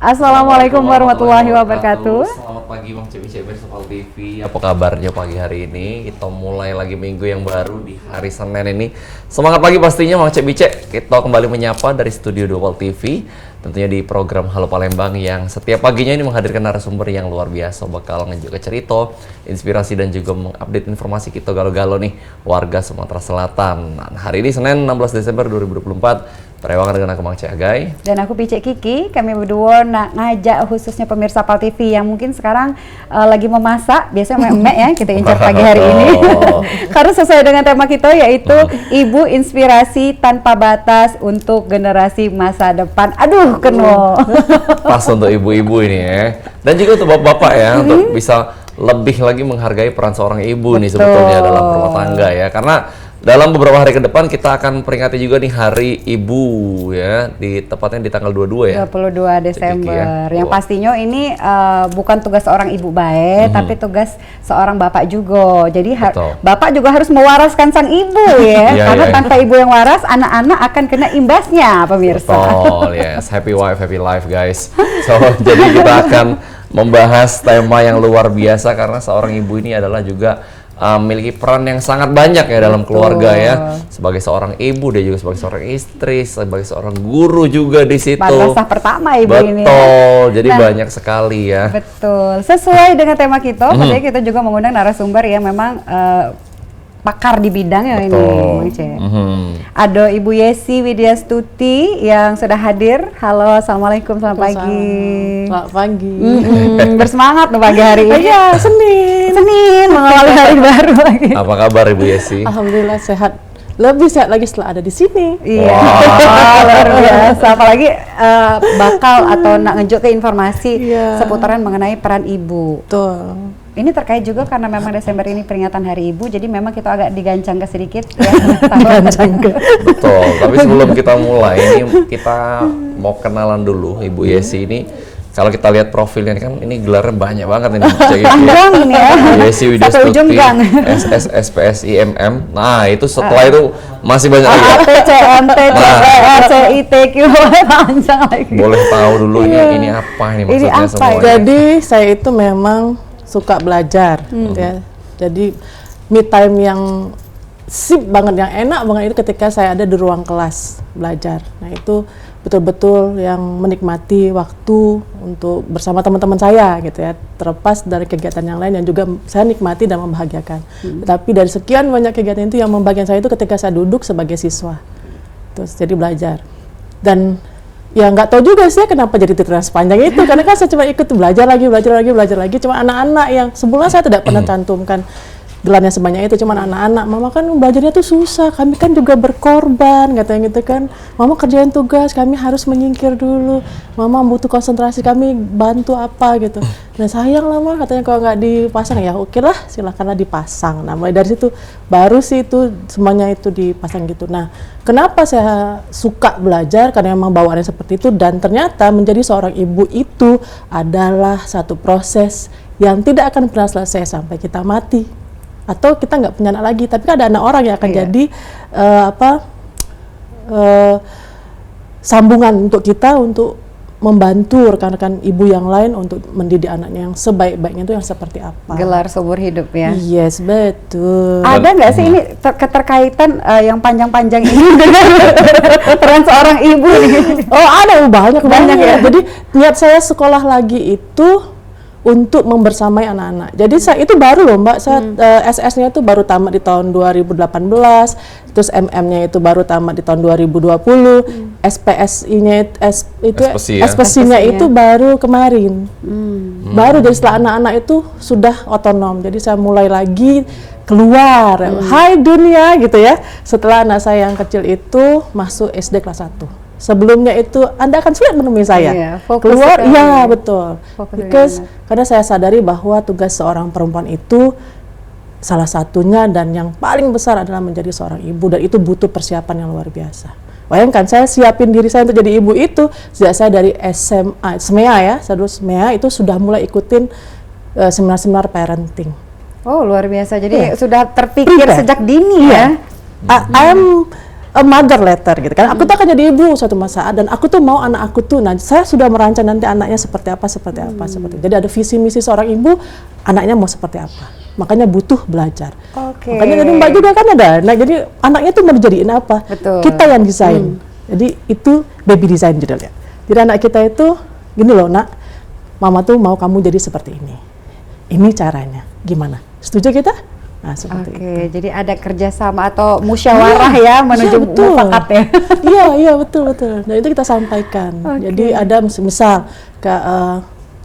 Assalamualaikum warahmatullahi wabarakatuh. Selamat pagi Bang Cebice Sopal TV. Apa kabarnya pagi hari ini? Kita mulai lagi minggu yang baru di hari Senin ini. Semangat pagi pastinya Bang Cebice. Kita kembali menyapa dari studio Sopal TV. Tentunya di program Halo Palembang yang setiap paginya ini menghadirkan narasumber yang luar biasa, bakal ngejaga cerita, inspirasi dan juga mengupdate informasi kita galo-galo nih warga Sumatera Selatan. Nah, hari ini Senin 16 Desember 2024. Perewangan dengan aku Mang Cagai dan aku Pice Kiki. Kami berdua ngajak khususnya pemirsa Pal TV yang mungkin sekarang lagi memasak, biasanya emek ya kita incar pagi hari ini. Karena sesuai dengan tema kita yaitu Ibu Inspirasi Tanpa Batas untuk Generasi Masa Depan. Aduh, keno. Pas untuk ibu-ibu ini ya. Dan juga untuk bapak-bapak ya, untuk bisa lebih lagi menghargai peran seorang ibu nih sebetulnya dalam rumah tangga ya. Karena dalam beberapa hari ke depan kita akan peringati juga nih Hari Ibu ya, tepatnya di tanggal 22 ya. 22 Desember. Yang pastinya ini bukan tugas seorang ibu baik, tapi tugas seorang bapak juga. Jadi bapak juga harus mewaraskan sang ibu ya. Karena tanpa ibu yang waras, anak-anak akan kena imbasnya, pemirsa. Betul, yes. Happy wife, happy life guys. So, jadi kita akan membahas tema yang luar biasa karena seorang ibu ini adalah juga memiliki peran yang sangat banyak ya dalam keluarga ya. Sebagai seorang ibu, dia juga sebagai seorang istri, sebagai seorang guru juga di situ. Madrasah pertama ibu ini. Betul, jadi banyak sekali ya. Betul, sesuai dengan tema kita, padahal kita juga mengundang narasumber yang memang pakar di bidang ya ini, Bang Ce. Ada Ibu Yesi Widyastuti yang sudah hadir. Halo, assalamualaikum, selamat pagi. Selamat pagi. Bersemangat nih pagi hari ini. Iya, Senin mengawali hari baru lagi. Apa kabar Ibu Yesi? Alhamdulillah sehat. Lebih sehat lagi setelah ada di sini. Iya, luar biasa. Apalagi bakal atau nak ngejuk ke informasi seputaran mengenai peran ibu. Betul. Ini terkait juga karena memang Desember ini peringatan Hari Ibu, jadi memang kita agak digancang ke sedikit ya. Betul, tapi sebelum kita mulai ini kita mau kenalan dulu Ibu Yesi ini. Kalau kita lihat profilnya ini kan ini gelarnya banyak banget ini. Panjang ini ya. Yesi Widyastuti, SS, SPSI, MM. Nah itu setelah itu masih banyak lagi. CMT, CPR, CITQ, panjang lagi. Boleh tahu dulu ini apa ini maksudnya semuanya? Jadi saya itu memang suka belajar ya. Jadi me time yang sip banget, yang enak banget itu ketika saya ada di ruang kelas belajar. Nah itu betul-betul yang menikmati waktu untuk bersama teman-teman saya gitu ya, terlepas dari kegiatan yang lain yang juga saya nikmati dan membahagiakan. Tapi dari sekian banyak kegiatan itu yang membahagiakan saya itu ketika saya duduk sebagai siswa, terus jadi belajar. Dan ya nggak tahu juga sih kenapa jadi titiran sepanjang itu, karena kan saya cuma ikut belajar lagi. Cuma anak-anak yang sebelumnya saya tidak pernah cantumkan gelarnya sebanyak itu, cuma anak-anak. Mama kan belajarnya tuh susah, kami kan juga berkorban, katanya gitu kan. Mama kerjain tugas, kami harus menyingkir dulu. Mama butuh konsentrasi, kami bantu apa gitu. Nah sayang lah Mama, katanya kalau nggak dipasang ya oke lah, silakanlah dipasang. Nah mulai dari situ baru sih itu semuanya itu dipasang gitu. Nah kenapa saya suka belajar? Karena memang bawaannya seperti itu, dan ternyata menjadi seorang ibu itu adalah satu proses yang tidak akan pernah selesai sampai kita mati. Atau kita nggak punya anak lagi, tapi ada anak orang yang akan jadi sambungan untuk kita untuk membantu rekan-rekan ibu yang lain untuk mendidik anaknya yang sebaik-baiknya itu yang seperti apa. Gelar seumur hidup ya. Yes, betul. Ada nggak sih ini keterkaitan yang panjang-panjang ini dengan peran seorang ibu nih? Oh ada, banyak ya. Jadi niat saya sekolah lagi itu untuk membersamai anak-anak. Jadi saya itu baru loh Mbak, saya SS-nya itu baru tamat di tahun 2018, terus MM-nya itu baru tamat di tahun 2020, SPSI-nya SPSI-nya itu baru kemarin. Baru jadi setelah anak-anak itu sudah otonom. Jadi saya mulai lagi keluar, hai dunia gitu ya. Setelah anak saya yang kecil itu masuk SD kelas 1. Sebelumnya itu Anda akan sulit menemui saya. Keluar, iya betul. Karena saya sadari bahwa tugas seorang perempuan itu salah satunya dan yang paling besar adalah menjadi seorang ibu, dan itu butuh persiapan yang luar biasa. Bayangkan saya siapin diri saya untuk jadi ibu itu sejak saya dari SMA, SMEA ya, saya dulu SMEA itu sudah mulai ikutin seminar-seminar parenting. Oh luar biasa, jadi sudah terpikir sejak dini ya. a mother letter gitu kan. Aku tuh akan jadi ibu suatu saat dan aku tuh mau anak aku tuh, nah saya sudah merancang nanti anaknya seperti apa. Jadi ada visi misi seorang ibu, anaknya mau seperti apa. Makanya butuh belajar. Makanya jadi Mbak juga kan ada. Nah jadi anaknya tuh mau dijadiin apa? Betul. Kita yang desain. Jadi itu baby design judulnya. Jadi anak kita itu gini loh nak, mama tuh mau kamu jadi seperti ini. Ini caranya. Gimana? Setuju kita? Nah, seperti itu. Jadi ada kerjasama atau musyawarah ya menuju mufakat ya. Iya betul. Nah itu kita sampaikan. Jadi ada misal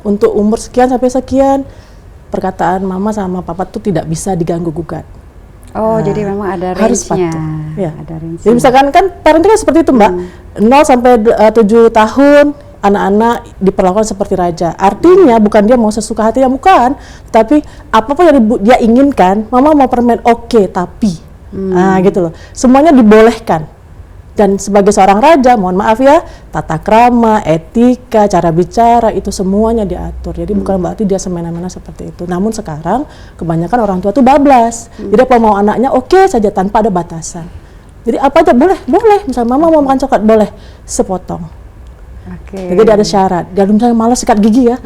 untuk umur sekian sampai sekian perkataan mama sama papa tuh tidak bisa diganggu gugat. Jadi memang ada harus range-nya. Ya. Ada range-nya. Jadi misalkan kan parenting kan seperti itu Mbak. 0 sampai 7 tahun anak-anak diperlakukan seperti raja. Artinya bukan dia mau sesuka hatinya, bukan. Tapi apapun yang dia inginkan, mama mau permen, oke, tapi. Nah gitu loh. Semuanya dibolehkan. Dan sebagai seorang raja, mohon maaf ya, tata krama, etika, cara bicara, itu semuanya diatur. Jadi bukan berarti dia semena-mena seperti itu. Namun sekarang, kebanyakan orang tua tuh bablas. Jadi apa mau anaknya, oke saja tanpa ada batasan. Jadi apa aja boleh. Misalnya mama mau makan coklat, boleh sepotong. Jadi ada syarat. Dia misalnya malas sikat gigi ya,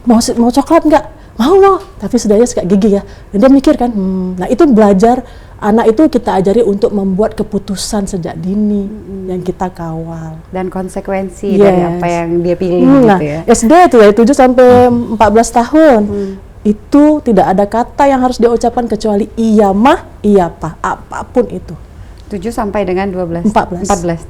mau coklat nggak? Mau. Tapi setidaknya sikat gigi ya. Dan dia mikir kan, nah itu belajar. Anak itu kita ajari untuk membuat keputusan sejak dini yang kita kawal. Dan konsekuensi dari apa yang dia pilih Nah, gitu ya. SD itu dari 7 sampai 14 tahun. Itu tidak ada kata yang harus dia ucapkan kecuali iya mah, iya pak, apapun itu. 7 sampai dengan 14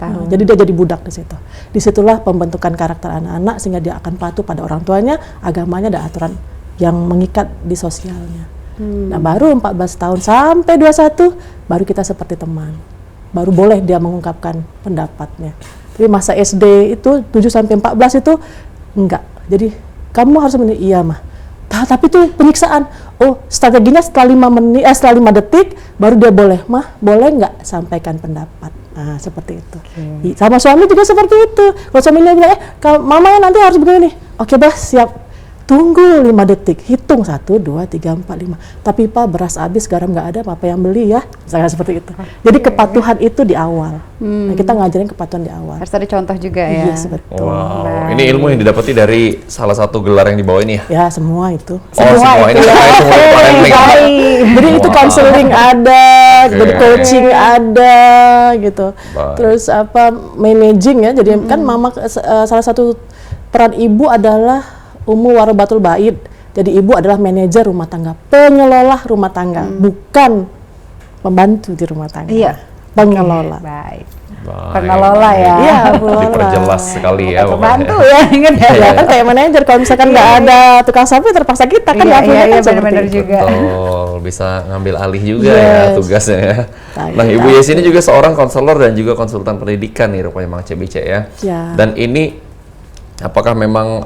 tahun. Jadi dia jadi budak di situ. Disitulah pembentukan karakter anak-anak sehingga dia akan patuh pada orang tuanya, agamanya dan aturan yang mengikat di sosialnya. Nah baru 14 tahun sampai 21 baru kita seperti teman. Baru boleh dia mengungkapkan pendapatnya. Tapi masa SD itu 7 sampai 14 itu enggak. Jadi kamu harus iya mah. Tapi itu penyiksaan. Strateginya setelah 5 detik baru dia boleh, mah boleh nggak sampaikan pendapat. Nah seperti itu. Sama suami juga seperti itu. Kalau suaminya bilang mama nanti harus begini. Oke bah, siap. Tunggu 5 detik, hitung 1, 2, 3, 4, 5. Tapi Pak beras habis, garam nggak ada, Papa yang beli ya. Misalnya seperti itu. Jadi kepatuhan itu di awal. Nah, kita ngajarin kepatuhan di awal. Harus ada contoh juga ya. Iya, betul. Wow, ini ilmu yang didapati dari salah satu gelar yang dibawa ini ya? Ya, semua itu. Semua ini Jadi itu counseling ada, jadi coaching ada gitu. Terus managing ya. Jadi kan mama salah satu peran ibu adalah warabatul bait. Jadi ibu adalah manajer rumah tangga, pengelola rumah tangga, bukan pembantu di rumah tangga. Iya. Pengelola. Baik. Pengelola ya. Iya, pengelola. Diperjelas sekali ya. Pembantu ya, ingat ya. Ya kan kayak manajer, kalau misalkan nggak ada tukang sapu terpaksa kita kan nggak punya kan benar-benar juga. Betul, bisa ngambil alih juga ya tugasnya ya. Nah, iya. Ibu Yesi ini juga seorang konselor dan juga konsultan pendidikan nih rupanya Mang Cebice ya. Dan ini apakah memang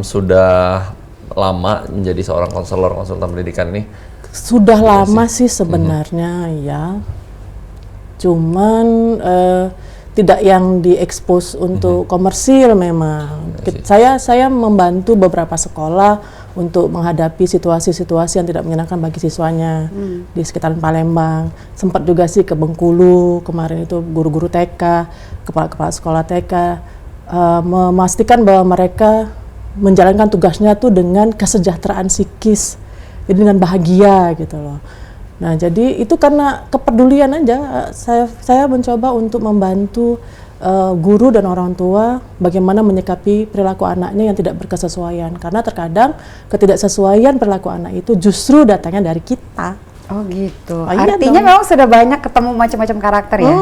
sudah lama menjadi seorang konselor konsultan pendidikan ini? Sudah lama sih sebenarnya ya. Cuman tidak yang diekspos untuk komersil memang. Saya membantu beberapa sekolah untuk menghadapi situasi-situasi yang tidak menyenangkan bagi siswanya di sekitaran Palembang. Sempat juga sih ke Bengkulu kemarin itu guru-guru TK, kepala-kepala sekolah TK. Memastikan bahwa mereka menjalankan tugasnya tuh dengan kesejahteraan psikis, jadi dengan bahagia gitu loh. Nah jadi itu karena kepedulian aja, saya mencoba untuk membantu guru dan orang tua bagaimana menyikapi perilaku anaknya yang tidak berkesesuaian, karena terkadang ketidaksesuaian perilaku anak itu justru datangnya dari kita. Oh gitu. Artinya memang sudah banyak ketemu macam-macam karakter ya.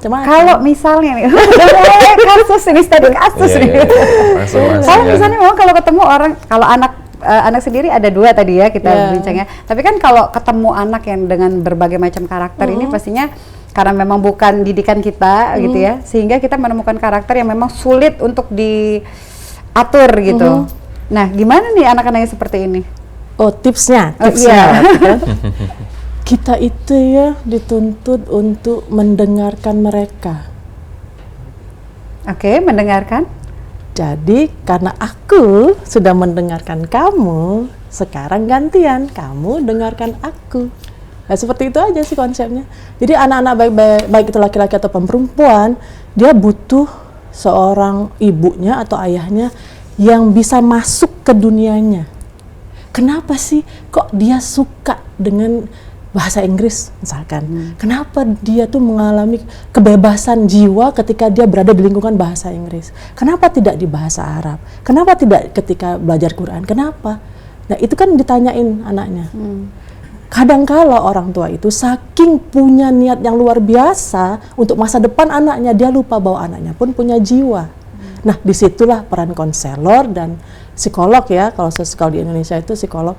Kalau misalnya nih, kasus ini tadi kasus nih. Kalau misalnya memang kalau ketemu orang, kalau anak sendiri ada 2 tadi ya kita bincangnya. Tapi kan kalau ketemu anak yang dengan berbagai macam karakter ini pastinya karena memang bukan didikan kita gitu ya, sehingga kita menemukan karakter yang memang sulit untuk diatur gitu. Nah, gimana nih anak-anak yang seperti ini? Tipsnya. Kita itu ya dituntut untuk mendengarkan mereka. Oke, mendengarkan. Jadi karena aku sudah mendengarkan kamu, sekarang gantian kamu dengarkan aku. Nah, seperti itu aja sih konsepnya. Jadi anak-anak baik itu laki-laki atau perempuan, dia butuh seorang ibunya atau ayahnya yang bisa masuk ke dunianya. Kenapa sih kok dia suka dengan bahasa Inggris misalkan? Kenapa dia tuh mengalami kebebasan jiwa ketika dia berada di lingkungan bahasa Inggris? Kenapa tidak di bahasa Arab? Kenapa tidak ketika belajar Quran? Kenapa? Nah, itu kan ditanyain anaknya. Kadang-kala orang tua itu saking punya niat yang luar biasa untuk masa depan anaknya, dia lupa bahwa anaknya pun punya jiwa. Nah, disitulah peran konselor dan psikolog ya, kalau sekolah di Indonesia itu psikolog,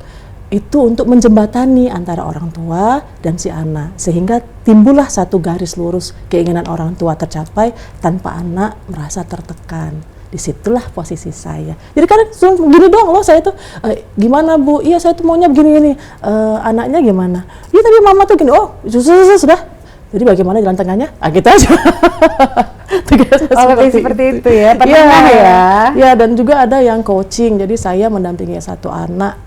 itu untuk menjembatani antara orang tua dan si anak, sehingga timbullah satu garis lurus keinginan orang tua tercapai tanpa anak merasa tertekan. Disitulah posisi saya. Jadi kan gini dong loh, saya tuh gimana Bu? Iya saya tuh maunya begini-gini. Anaknya gimana? Iya tapi mama tuh gini. Oh sudah. Jadi bagaimana jalan tengahnya? Kita aja. Lebih seperti itu ya, tengah ya. Ya, dan juga ada yang coaching. Jadi saya mendampingi satu anak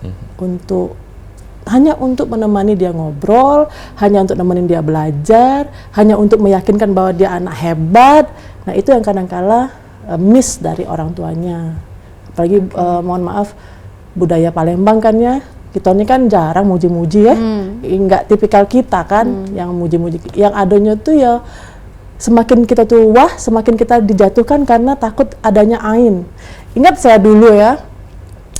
hanya untuk menemani dia ngobrol, hanya untuk nemenin dia belajar, hanya untuk meyakinkan bahwa dia anak hebat. Nah itu yang kadang-kala miss dari orang tuanya. Apalagi mohon maaf, budaya Palembang kan ya, kita ini kan jarang muji-muji ya, nggak tipikal kita kan yang muji-muji. Yang adanya tuh ya semakin kita tuh wah, semakin kita dijatuhkan karena takut adanya ain. Ingat saya dulu ya,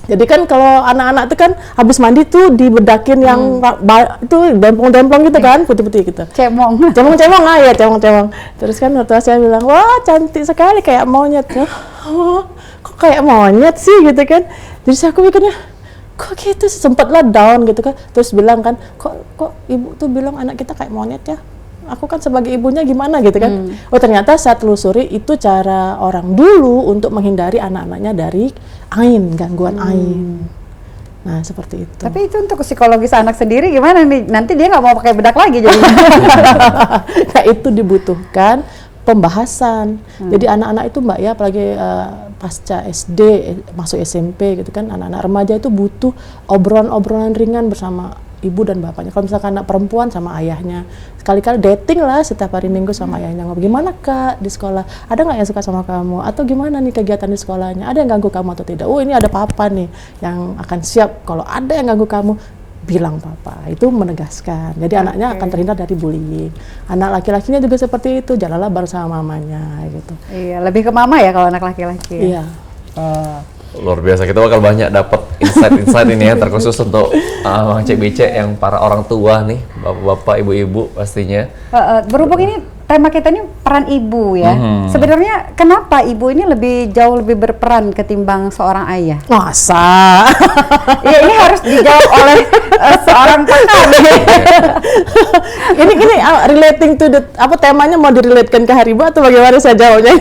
jadi kan kalau anak-anak itu kan habis mandi tuh dibedakin yang itu dempong-dempong gitu kan, putih-putih gitu. Cemong. Cemong-cemong ya, cemong-cemong. Terus kan waktu saya bilang, wah cantik sekali kayak monyet. Oh, kok kayak monyet sih gitu kan. Jadi aku pikirnya, kok gitu, sempatlah down gitu kan. Terus bilang kan, kok ibu tuh bilang anak kita kayak monyet ya. Aku kan sebagai ibunya gimana gitu kan. Oh ternyata saya telusuri itu cara orang dulu untuk menghindari anak-anaknya dari ain, gangguan ain. Nah seperti itu. Tapi itu untuk psikologis anak sendiri gimana nih? Nanti dia nggak mau pakai bedak lagi jadi. Nah itu dibutuhkan pembahasan. Jadi anak-anak itu Mbak ya, apalagi pasca SD masuk SMP gitu kan, anak-anak remaja itu butuh obrolan-obrolan ringan bersama ibu dan bapaknya. Kalau misalkan anak perempuan sama ayahnya, sekali-kali dating lah setiap hari Minggu sama ayahnya, ngobrol gimana Kak di sekolah, ada nggak yang suka sama kamu, atau gimana nih kegiatan di sekolahnya, ada yang ganggu kamu atau tidak. Oh ini ada papa nih yang akan siap kalau ada yang ganggu kamu bilang papa. Itu menegaskan, jadi anaknya akan terhindar dari bullying. Anak laki-lakinya juga seperti itu, jalanlah bersama mamanya gitu. Iya, lebih ke mama ya kalau anak laki-laki. Iya. Luar biasa, kita bakal banyak dapat insight-insight ini ya, terkhusus untuk Mang Cek Bicek yang para orang tua nih, bapak-bapak, ibu-ibu pastinya. Berhubung ini tema kita ini peran ibu ya. Sebenarnya kenapa ibu ini jauh lebih berperan ketimbang seorang ayah? Masa? Ya ini harus dijawab oleh seorang pakar. ini relating to the temanya mau direlatekan ke hari ibu atau bagaimana saya jawabnya?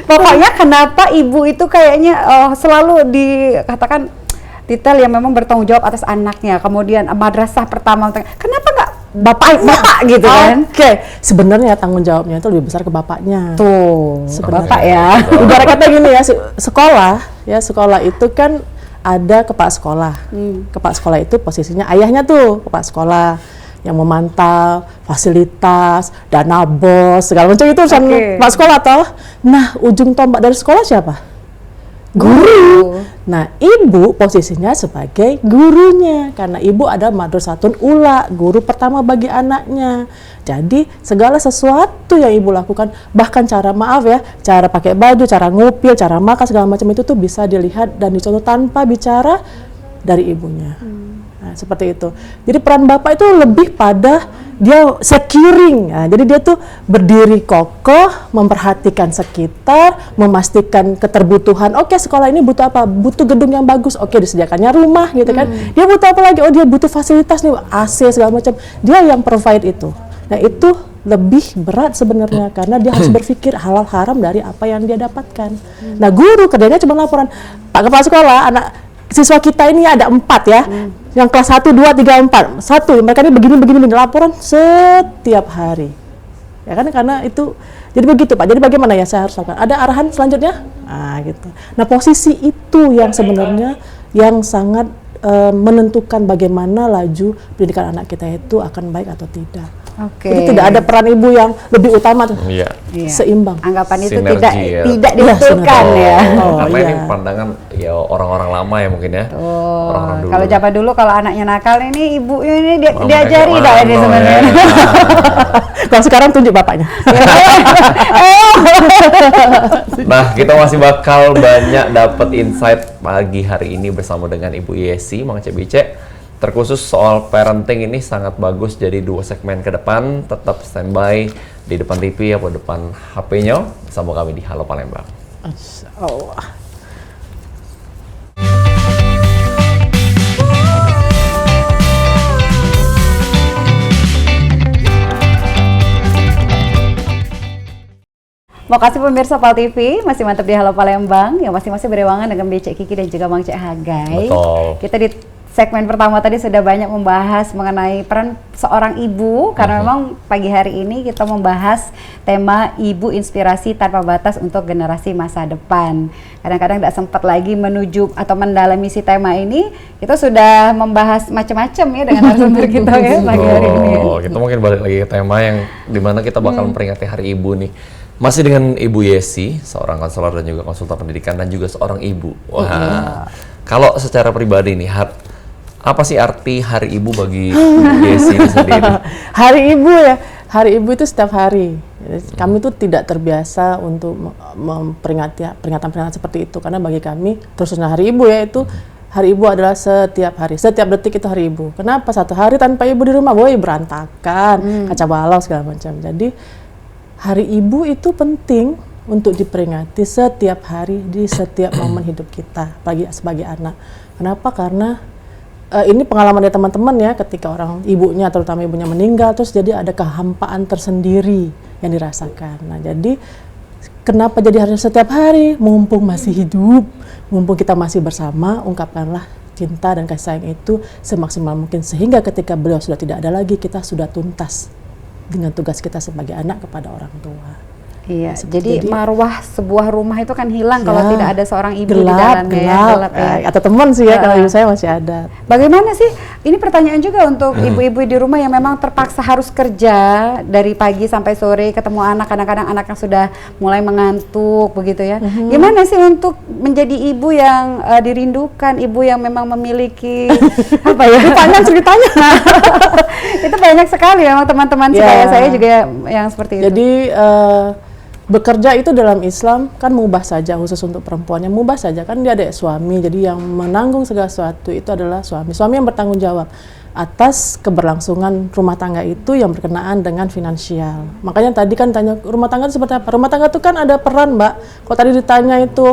Pokoknya kenapa ibu itu kayaknya selalu dikatakan detail yang memang bertanggung jawab atas anaknya. Kemudian madrasah pertama, kenapa nggak bapak gitu kan? Oke, sebenarnya tanggung jawabnya itu lebih besar ke bapaknya. Tuh, sebenarnya. bapak ya. Ibarat kata gini ya, sekolah itu kan ada kepala sekolah. Kepala sekolah itu posisinya ayahnya tuh kepala sekolah yang memantau fasilitas, dana bos, segala macam itu urusan kepala sekolah toh. Nah, ujung tombak dari sekolah siapa? Guru. Nah, ibu posisinya sebagai gurunya karena ibu ada madrasatun ula, guru pertama bagi anaknya. Jadi segala sesuatu yang ibu lakukan, bahkan cara pakai baju, cara ngupil, cara makan, segala macam itu tuh bisa dilihat dan dicontoh tanpa bicara dari ibunya. Nah, seperti itu. Jadi peran bapak itu lebih pada dia securing. Nah, jadi dia tuh berdiri kokoh, memperhatikan sekitar, memastikan keterbutuhan. Oke, sekolah ini butuh apa? Butuh gedung yang bagus. Oke, disediakannya rumah gitu kan. Dia butuh apa lagi? Oh, dia butuh fasilitas nih, AC segala macam. Dia yang provide itu. Nah, itu lebih berat sebenarnya karena dia harus berpikir halal haram dari apa yang dia dapatkan. Nah, guru kerjanya cuma laporan. Pak Kepala Sekolah, siswa kita ini ada 4 ya, yang kelas 1, 2, 3, 4. 1, mereka ini begini, laporan setiap hari. Ya kan, karena itu, jadi begitu Pak, jadi bagaimana ya saya harus lakukan? Ada arahan selanjutnya? Nah gitu. Nah posisi itu yang sebenarnya, yang sangat menentukan bagaimana laju pendidikan anak kita itu akan baik atau tidak. Oke. Jadi tidak ada peran ibu yang lebih utama, Iya. seimbang. Anggapan itu Sinergi tidak ya. tidak dibetulkan ya. Karena ini pandangan ya orang-orang lama ya mungkin ya. Orang-orang dulu. Kalau zaman dulu kalau anaknya nakal ini ibunya ini Mama diajari kayak dah ini mano sebenarnya. ya. Kalau sekarang tunjuk bapaknya. Nah, kita masih bakal banyak dapat insight pagi hari ini bersama dengan Ibu Yesi, Mang Cek Bicek. Terkhusus soal parenting ini sangat bagus, jadi 2 segmen ke depan tetap standby di depan TV atau depan HP-nya bersama kami di Halo Palembang. Allah. Mau kasih pemirsa Pal TV, masih mantap di Halo Palembang, yang masing-masing berewangan dengan Becek Kiki dan juga Mang Cek Hagai. Betul. Kita di segmen pertama tadi sudah banyak membahas mengenai peran seorang ibu, karena memang pagi hari ini kita membahas tema ibu inspirasi tanpa batas untuk generasi masa depan. Kadang-kadang tidak sempat lagi menuju atau mendalami si tema ini, kita sudah membahas macam-macam ya dengan narasumber kita ya pagi hari ini. Oh, kita mungkin balik lagi ke tema yang dimana kita bakal memperingati Hari Ibu nih. Masih dengan Ibu Yesi, seorang konselor dan juga konsultan pendidikan dan juga seorang ibu. Wah, kalau secara pribadi nih, apa sih arti Hari Ibu bagi Ibu Yesi ini sendiri? Hari Ibu ya, Hari Ibu itu setiap hari. Kami tuh tidak terbiasa untuk memperingati peringatan-peringatan seperti itu, karena bagi kami, khususnya Hari Ibu ya, itu Hari Ibu adalah setiap hari, setiap detik itu Hari Ibu. Kenapa? Satu hari tanpa ibu di rumah, boy, berantakan, kaca balau segala macam. Jadi Hari Ibu itu penting untuk diperingati setiap hari di setiap momen hidup kita sebagai anak. Kenapa? Karena ini pengalaman dari teman-teman ya, ketika orang ibunya, terutama ibunya meninggal, terus jadi ada kehampaan tersendiri yang dirasakan. Nah, jadi kenapa jadi harus setiap hari? Mumpung masih hidup, mumpung kita masih bersama, ungkapkanlah cinta dan kasih sayang itu semaksimal mungkin, sehingga ketika beliau sudah tidak ada lagi, kita sudah tuntas dengan tugas kita sebagai anak kepada orang tua. Iya, jadi marwah sebuah rumah itu kan hilang kalau tidak ada seorang ibu di gelap, dalamnya. gelap. Ya. Atau teman sih ya, kalau ibu saya masih ada. Bagaimana sih? Ini pertanyaan juga untuk ibu-ibu di rumah yang memang terpaksa harus kerja dari pagi sampai sore, ketemu anak, kadang-kadang anak yang sudah mulai mengantuk begitu ya. Gimana sih untuk menjadi ibu yang dirindukan, ibu yang memang memiliki apa ya? Panjang ceritanya. Itu banyak sekali memang teman-teman sebaya saya juga yang seperti itu. Jadi bekerja itu dalam Islam kan mubah saja, khusus untuk perempuan yang mubah saja, kan dia ada suami, jadi yang menanggung segala sesuatu itu adalah suami yang bertanggung jawab atas keberlangsungan rumah tangga itu yang berkenaan dengan finansial. Makanya tadi kan tanya rumah tangga itu seperti apa? Rumah tangga itu kan ada peran, Mbak. Kalau tadi ditanya itu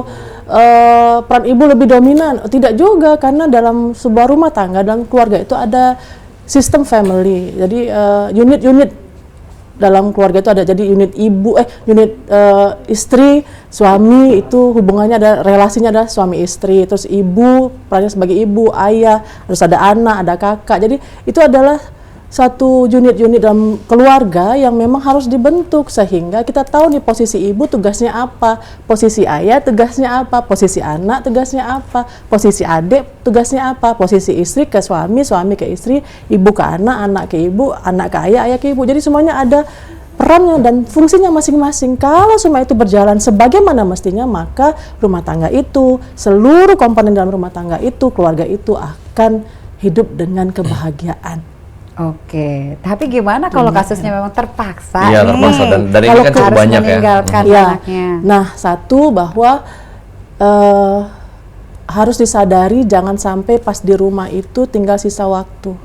peran ibu lebih dominan, tidak juga, karena dalam sebuah rumah tangga, dalam keluarga itu ada sistem family, jadi unit-unit dalam keluarga itu ada, jadi unit ibu, unit istri, suami, itu hubungannya ada, relasinya ada suami istri, terus ibu, perannya sebagai ibu, ayah, harus ada anak, ada kakak, jadi itu adalah satu unit-unit dalam keluarga yang memang harus dibentuk, sehingga kita tahu nih posisi ibu tugasnya apa, posisi ayah tugasnya apa, posisi anak tugasnya apa, posisi adik tugasnya apa, posisi istri ke suami, suami ke istri, ibu ke anak, anak ke ibu, anak ke ayah, ayah ke ibu. Jadi semuanya ada perannya dan fungsinya masing-masing. Kalau semua itu berjalan sebagaimana mestinya, maka rumah tangga itu, seluruh komponen dalam rumah tangga itu, keluarga itu akan hidup dengan kebahagiaan. Oke, tapi gimana kalau kasusnya memang terpaksa Iya, nih? terpaksa dan ini kan cukup harus banyak ya. meninggalkan anaknya. Nah, satu bahwa harus disadari jangan sampai pas di rumah itu tinggal sisa waktu.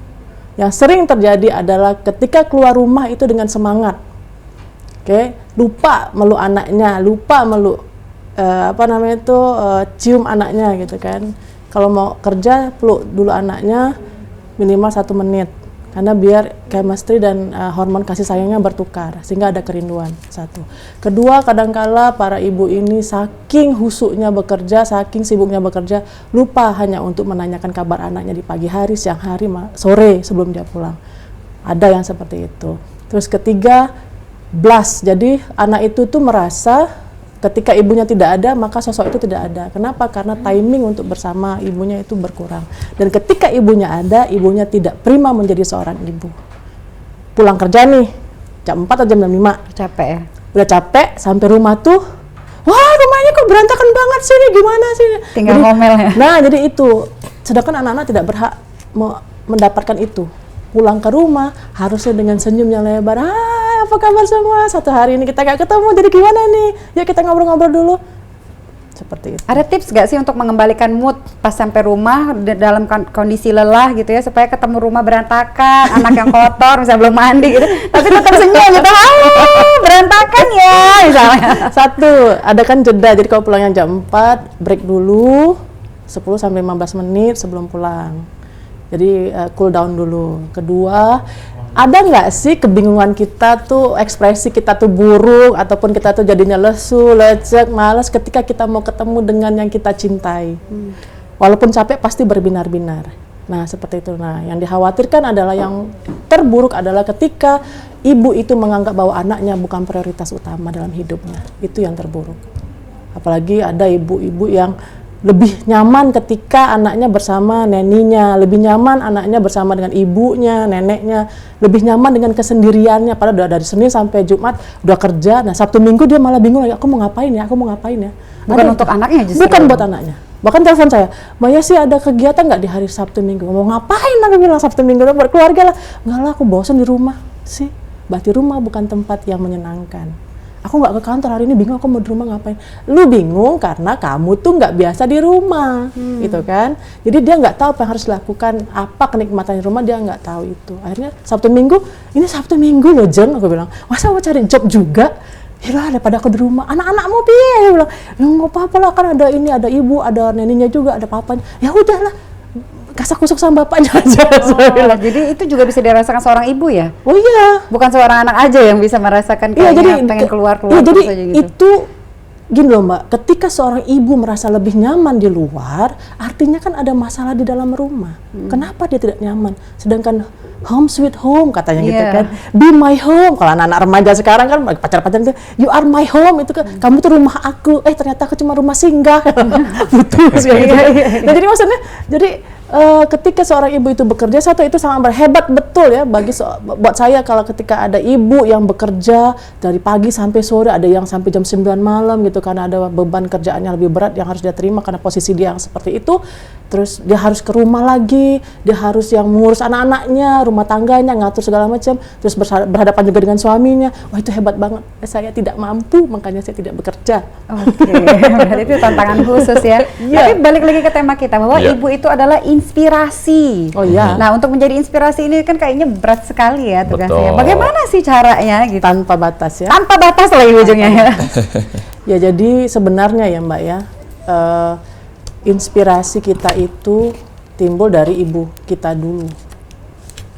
Yang sering terjadi adalah ketika keluar rumah itu dengan semangat, lupa meluk anaknya, lupa meluk cium anaknya gitu kan. Kalau mau kerja peluk dulu anaknya minimal 1 menit. Karena biar chemistry dan hormon kasih sayangnya bertukar, sehingga ada kerinduan. Satu. Kedua, kadangkala para ibu ini saking husuknya bekerja, saking sibuknya bekerja, lupa hanya untuk menanyakan kabar anaknya di pagi hari, siang hari, sore sebelum dia pulang. Ada yang seperti itu. Terus ketiga, blast. Jadi anak itu tuh merasa Ketika ibunya tidak ada, maka sosok itu tidak ada. Kenapa? Karena timing untuk bersama ibunya itu berkurang. Dan ketika ibunya ada, ibunya tidak prima menjadi seorang ibu. Pulang kerja nih, jam 4 atau jam 5. Capek ya? Udah capek, sampai rumah tuh, wah rumahnya kok berantakan banget sih, ini gimana sih? Tinggal ngomel ya? Nah, jadi itu. Sedangkan anak-anak tidak berhak mendapatkan itu. Pulang ke rumah harusnya dengan senyum yang lebar. Hai, apa kabar semua? Satu hari ini kita gak ketemu, jadi gimana nih? Ya kita ngobrol-ngobrol dulu. Seperti itu. Ada tips gak sih untuk mengembalikan mood pas sampai rumah dalam kondisi lelah gitu ya, supaya ketemu rumah berantakan, anak yang kotor, misalnya belum mandi gitu, tapi tetap senyum gitu, halo berantakan ya misalnya. Satu, ada kan jeda, jadi kalau pulangnya jam 4, break dulu 10-15 menit sebelum pulang. Jadi cool down dulu. Kedua, ada nggak sih kebingungan kita tuh, ekspresi kita tuh buruk, ataupun kita tuh jadinya lesu, lecek, malas ketika kita mau ketemu dengan yang kita cintai. Walaupun capek pasti berbinar-binar. Nah, seperti itu. Nah, yang dikhawatirkan adalah, yang terburuk adalah ketika ibu itu menganggap bahwa anaknya bukan prioritas utama dalam hidupnya. Itu yang terburuk. Apalagi ada ibu-ibu yang lebih nyaman ketika anaknya bersama neninya, lebih nyaman anaknya bersama dengan ibunya, neneknya, lebih nyaman dengan kesendiriannya. Padahal udah dari Senin sampai Jumat udah kerja, nah Sabtu Minggu dia malah bingung lagi, aku mau ngapain ya, aku mau ngapain ya. Bukan untuk anaknya justru. Bukan buat anaknya. Bahkan telepon saya, Maya sih ada kegiatan nggak di hari Sabtu Minggu? Mau ngapain? Aku bilang Sabtu Minggu buat keluarga lah. Nggak lah, aku bosan di rumah sih. Berarti rumah bukan tempat yang menyenangkan. Aku nggak ke kantor hari ini, bingung aku mau di rumah ngapain. Lu bingung karena kamu tuh nggak biasa di rumah, gitu kan. Jadi dia nggak tahu apa yang harus dilakukan, apa kenikmatan di rumah, dia nggak tahu itu. Akhirnya Sabtu Minggu, ini Sabtu Minggu loh Jen, aku bilang, masa mau cari job juga? Yalah, daripada aku di rumah, anak-anakmu piye? Dia bilang, ya nggak apa-apa lah, kan ada ini, ada ibu, ada neninya juga, ada papanya. Ya udahlah, kasak-kusuk sama bapaknya aja. Jadi itu juga bisa dirasakan seorang ibu ya? Oh iya. Bukan seorang anak aja yang bisa merasakan kayaknya pengen keluar-keluar jadi aja gitu. itu gini loh Mbak, ketika seorang ibu merasa lebih nyaman di luar, artinya kan ada masalah di dalam rumah. Kenapa dia tidak nyaman? Sedangkan home sweet home katanya gitu kan, be my home. Kalau anak-anak remaja sekarang kan pacar-pacaran itu, you are my home, itu kan kamu tuh rumah aku. Ternyata aku cuma rumah singgah. Putus kayak gitu. Nah, jadi maksudnya, jadi ketika seorang ibu itu bekerja, satu itu sangat berhebat betul ya buat saya. Kalau ketika ada ibu yang bekerja dari pagi sampai sore, ada yang sampai jam 9 malam gitu, karena ada beban kerjaannya lebih berat yang harus dia terima karena posisi dia yang seperti itu. Terus dia harus ke rumah lagi, dia harus yang mengurus anak-anaknya, rumah tangganya, ngatur segala macam, terus berhadapan juga dengan suaminya. Wah, itu hebat banget. Saya tidak mampu, makanya saya tidak bekerja. Oke, berarti itu tantangan khusus ya. Tapi balik lagi ke tema kita, bahwa ibu itu adalah inspirasi. Oh iya. Nah, untuk menjadi inspirasi ini kan kayaknya berat sekali ya tugasnya. Betul. Bagaimana sih caranya gitu? Tanpa batas ya. Tanpa batas lagi ujungnya ya. Ya, jadi sebenarnya ya Mbak ya, inspirasi kita itu timbul dari ibu kita dulu.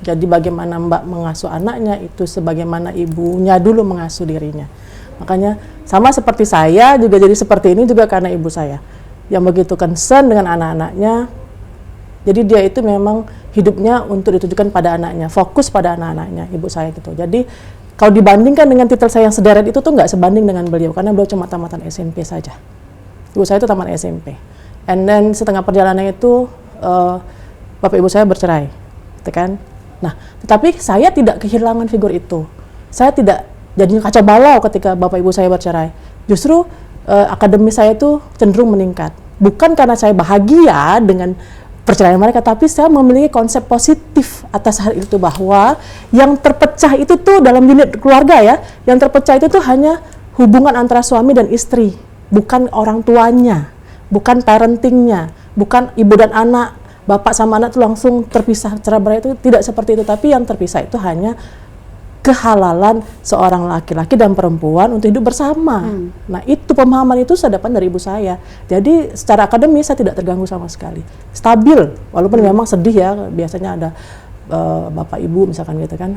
Jadi bagaimana Mbak mengasuh anaknya, itu sebagaimana ibunya dulu mengasuh dirinya. Makanya sama seperti saya juga jadi seperti ini juga karena ibu saya yang begitu concern dengan anak-anaknya. Jadi dia itu memang hidupnya untuk ditujukan pada anaknya, fokus pada anak-anaknya, ibu saya gitu. Jadi kalau dibandingkan dengan titel saya yang sederet itu tuh nggak sebanding dengan beliau, karena beliau cuma tamatan SMP saja. Ibu saya itu tamat SMP. And then setengah perjalanan itu bapak ibu saya bercerai, gitu kan. Nah, tetapi saya tidak kehilangan figur itu. Saya tidak jadinya kacau balau ketika bapak ibu saya bercerai. Justru akademis saya itu cenderung meningkat. Bukan karena saya bahagia dengan perceraian mereka, tapi saya memiliki konsep positif atas hal itu, bahwa yang terpecah itu tuh dalam unit keluarga ya, yang terpecah itu tuh hanya hubungan antara suami dan istri, bukan orang tuanya. Bukan parentingnya, bukan ibu dan anak, bapak sama anak itu langsung terpisah, cerai berai, itu tidak seperti itu. Tapi yang terpisah itu hanya kehalalan seorang laki-laki dan perempuan untuk hidup bersama. Nah, itu pemahaman itu saya dapat dari ibu saya. Jadi secara akademis saya tidak terganggu sama sekali, stabil, walaupun memang sedih ya, biasanya ada bapak ibu misalkan gitu kan,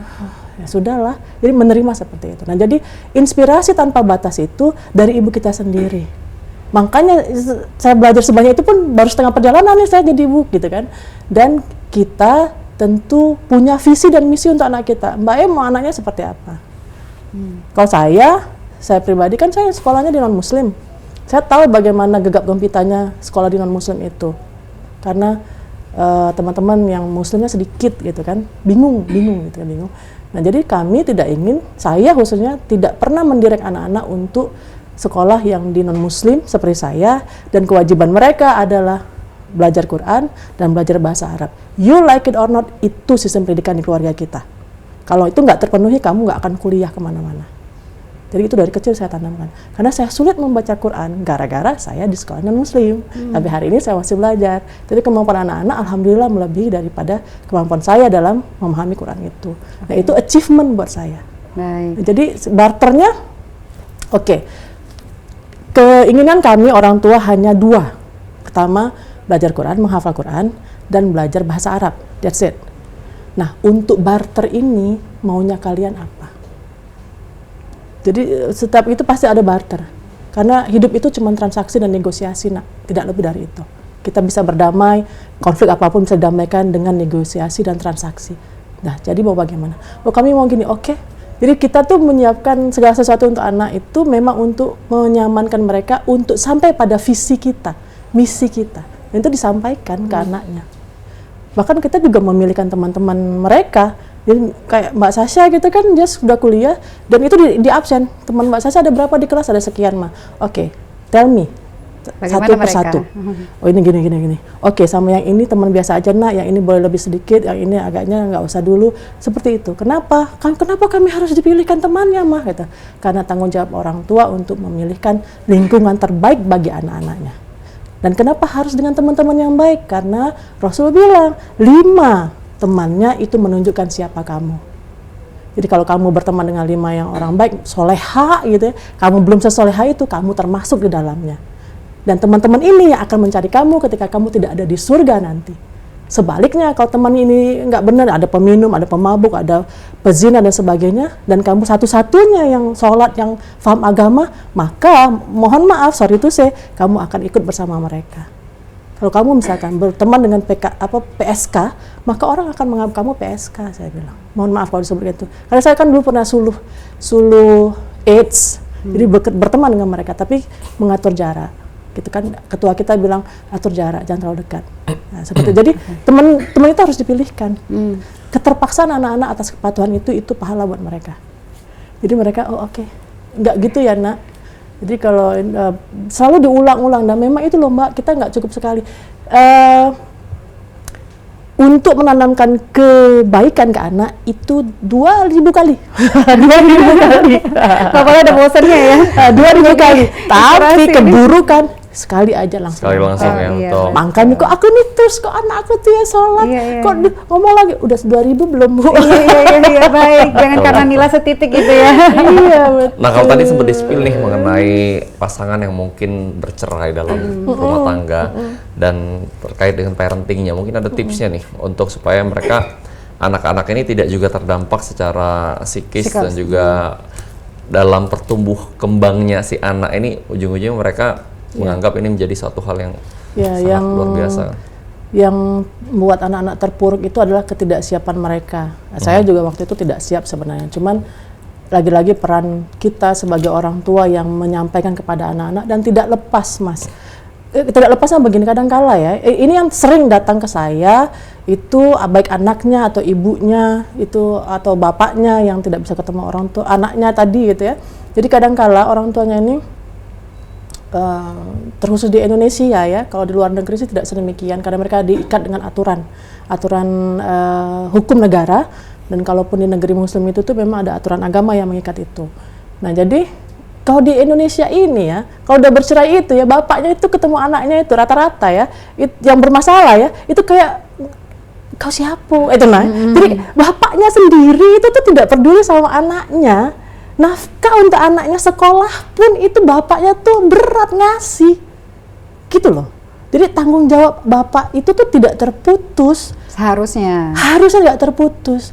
ya sudahlah, jadi menerima seperti itu. Nah, jadi inspirasi tanpa batas itu dari ibu kita sendiri. Makanya saya belajar sebanyak itu pun baru setengah perjalanan nih saya jadi ibu gitu kan. Dan kita tentu punya visi dan misi untuk anak kita. Mbak mau anaknya seperti apa? Kalau saya saya pribadi kan saya sekolahnya di non-muslim. Saya tahu bagaimana gegap gempitanya sekolah di non-muslim itu. Karena teman-teman yang muslimnya sedikit gitu kan, bingung gitu kan, bingung. Nah, jadi kami tidak ingin, saya khususnya tidak pernah mendirect anak-anak untuk sekolah yang di non-muslim seperti saya, dan kewajiban mereka adalah belajar Quran dan belajar bahasa Arab. You like it or not, itu sistem pendidikan di keluarga kita. Kalau itu nggak terpenuhi, kamu nggak akan kuliah kemana-mana. Jadi itu dari kecil saya tanamkan. Karena saya sulit membaca Quran gara-gara saya di sekolah non-muslim. Tapi hari ini saya masih belajar. Jadi kemampuan anak-anak alhamdulillah melebihi daripada kemampuan saya dalam memahami Quran itu. Nah, itu achievement buat saya. Baik. Jadi barternya, oke. Keinginan kami orang tua hanya 2. Pertama, belajar Quran, menghafal Quran, dan belajar bahasa Arab. That's it. Nah, untuk barter ini maunya kalian apa? Jadi setiap itu pasti ada barter. Karena hidup itu cuma transaksi dan negosiasi, nak. Tidak lebih dari itu. Kita bisa berdamai, konflik apapun bisa didamaikan dengan negosiasi dan transaksi. Nah, jadi mau bagaimana? Oh, kami mau gini, oke. Jadi kita tuh menyiapkan segala sesuatu untuk anak itu memang untuk menyamankan mereka untuk sampai pada visi kita, misi kita. Dan itu disampaikan ke anaknya. Bahkan kita juga memilihkan teman-teman mereka. Jadi kayak Mbak Sasha gitu kan, dia sudah kuliah dan itu di absen. Teman Mbak Sasha ada berapa di kelas? Ada sekian mah. Oke, tell me. Bagaimana Satu mereka? persatu. Oh, ini gini. Oke, sama yang ini teman biasa aja, nak. Yang ini boleh lebih sedikit, yang ini agaknya nggak usah dulu. Seperti itu. Kenapa? Kenapa kami harus dipilihkan temannya, mah? Gitu. Karena tanggung jawab orang tua untuk memilihkan lingkungan terbaik bagi anak-anaknya. Dan kenapa harus dengan teman-teman yang baik? Karena Rasul bilang 5 temannya itu menunjukkan siapa kamu. Jadi kalau kamu berteman dengan 5 yang orang baik, soleha gitu ya, kamu belum sesoleha itu, kamu termasuk di dalamnya. Dan teman-teman ini yang akan mencari kamu ketika kamu tidak ada di surga nanti. Sebaliknya, kalau teman ini nggak benar, ada peminum, ada pemabuk, ada pezina dan sebagainya, dan kamu satu-satunya yang sholat, yang paham agama, maka mohon maaf, sorry to say, kamu akan ikut bersama mereka. Kalau kamu misalkan berteman dengan PSK, maka orang akan menganggap kamu PSK, saya bilang. Mohon maaf kalau disebut itu. Karena saya kan dulu pernah suluh AIDS, jadi berteman dengan mereka, tapi mengatur jarak. Gitu kan, ketua kita bilang atur jarak, jangan terlalu dekat. Nah, seperti jadi teman itu harus dipilihkan. Keterpaksaan anak-anak atas kepatuhan itu pahala buat mereka. Jadi mereka, oh oke, nggak gitu ya nak. Jadi kalau selalu diulang-ulang, dan memang itu loh Mbak, kita nggak cukup sekali. Untuk menanamkan kebaikan ke anak itu 2.000 kali. 2.000 kali. Bapaknya ada bosannya ya? 2.000 kali. Tapi keburukan sekali aja langsung. Sekali langsung ya, iya. betul. Makanya kok aku nih terus, kok anak aku tuh ya sholat, kok ngomong lagi, udah 2.000 belum Bu? Iya, baik. Jangan karena nilai setitik gitu ya. Iya, betul. Nah, kalau tadi sempat di-spill nih mengenai pasangan yang mungkin bercerai dalam rumah tangga dan terkait dengan parentingnya, mungkin ada tipsnya nih untuk supaya mereka, anak-anak ini tidak juga terdampak secara psikis dan juga dalam pertumbuh kembangnya si anak ini, ujung-ujungnya mereka menganggap ini menjadi suatu hal yang sangat luar biasa. Yang membuat anak-anak terpuruk itu adalah ketidaksiapan mereka. Saya juga waktu itu tidak siap sebenarnya. Cuman lagi-lagi peran kita sebagai orang tua yang menyampaikan kepada anak-anak, dan tidak lepas Mas. Tidak lepasnya begini, kadang-kala ya. Ini yang sering datang ke saya itu baik anaknya atau ibunya itu atau bapaknya yang tidak bisa ketemu orang tua, anaknya tadi gitu ya. Jadi kadang-kala orang tuanya ini terkhusus di Indonesia ya, kalau di luar negeri sih tidak sedemikian karena mereka diikat dengan aturan hukum negara, dan kalaupun di negeri muslim itu tuh memang ada aturan agama yang mengikat itu. Nah, jadi kalau di Indonesia ini ya, kalau udah bercerai itu ya, bapaknya itu ketemu anaknya itu rata-rata ya, yang bermasalah ya, itu kayak kau siapa? Itu nah. Jadi bapaknya sendiri itu tuh tidak peduli sama anaknya. Nafkah untuk anaknya sekolah pun itu bapaknya tuh berat ngasih, gitu loh. Jadi tanggung jawab bapak itu tuh tidak terputus. Seharusnya. Harusnya nggak terputus.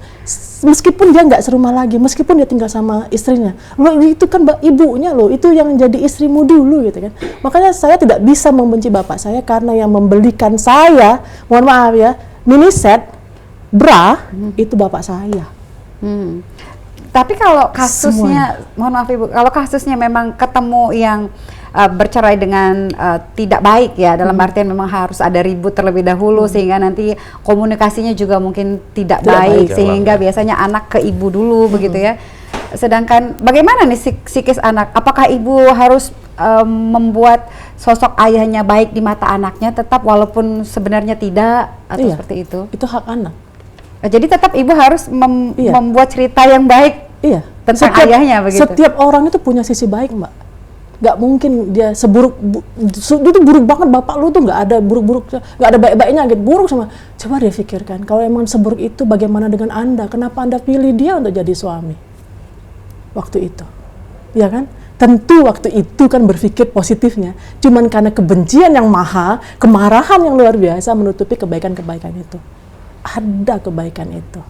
Meskipun dia nggak serumah lagi, meskipun dia tinggal sama istrinya. Loh, itu kan ibunya loh, itu yang jadi istrimu dulu gitu kan. Makanya saya tidak bisa membenci bapak saya karena yang membelikan saya, mohon maaf ya, mini set, bra, itu bapak saya. Tapi kalau kasusnya, mohon maaf Ibu, kalau kasusnya memang ketemu yang bercerai dengan tidak baik ya, dalam artian memang harus ada ribut terlebih dahulu sehingga nanti komunikasinya juga mungkin tidak baik sehingga biasanya anak ke ibu dulu begitu ya. Sedangkan bagaimana nih psikis anak? Apakah ibu harus membuat sosok ayahnya baik di mata anaknya tetap walaupun sebenarnya tidak atau seperti itu? Itu hak anak. Jadi tetap ibu harus membuat cerita yang baik tentang ayahnya begitu. Setiap orang itu punya sisi baik, Mbak. Nggak mungkin dia dia tuh buruk banget, bapak lu tuh nggak ada buruk-buruk, nggak ada baik-baiknya gitu, buruk sama. Coba dia pikirkan, kalau emang seburuk itu bagaimana dengan Anda? Kenapa Anda pilih dia untuk jadi suami? Waktu itu, ya kan? Tentu waktu itu kan berpikir positifnya, cuman karena kebencian yang mahal, kemarahan yang luar biasa menutupi kebaikan-kebaikan itu. Ada kebaikan itu,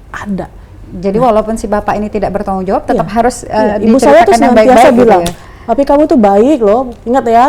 ada. Jadi walaupun si bapak ini tidak bertanggung jawab, tetap harus ibu saya tuh yang senantiasa baik-baik bilang, gitu ya? tapi kamu tuh baik loh, ingat ya,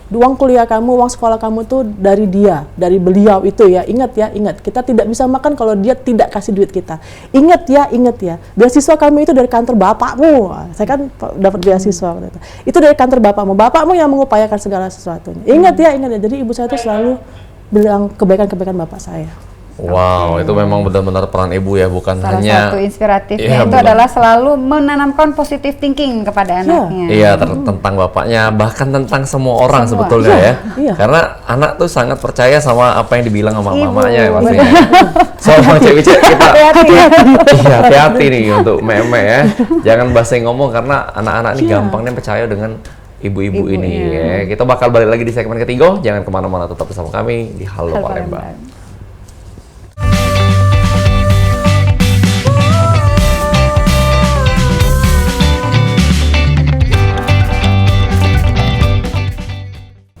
uang kuliah kamu, uang sekolah kamu tuh dari dia, dari beliau itu ya, ingat ya, ingat. Kita tidak bisa makan kalau dia tidak kasih duit kita. Ingat ya, beasiswa kamu itu dari kantor bapakmu. Saya kan dapat beasiswa waktu itu. Itu dari kantor bapakmu yang mengupayakan segala sesuatunya. Ingat ya. Jadi ibu saya tuh selalu bilang kebaikan-kebaikan bapak saya. Wow, itu memang benar-benar peran ibu ya, bukan Salah hanya satu inspiratifnya itu adalah selalu menanamkan positive thinking kepada anaknya. Iya, tentang bapaknya, bahkan tentang semua orang sebetulnya ya. Karena anak tuh sangat percaya sama apa yang dibilang sama mamanya ya pastinya. Soal cewek-cewek kita hati-hati nih untuk meme ya. Jangan basi ngomong karena anak-anak ini gampangnya percaya dengan ibu-ibu ini ya. Kita bakal balik lagi di segmen ketiga. Jangan kemana-mana, tetap bersama kami di Halo Palembang.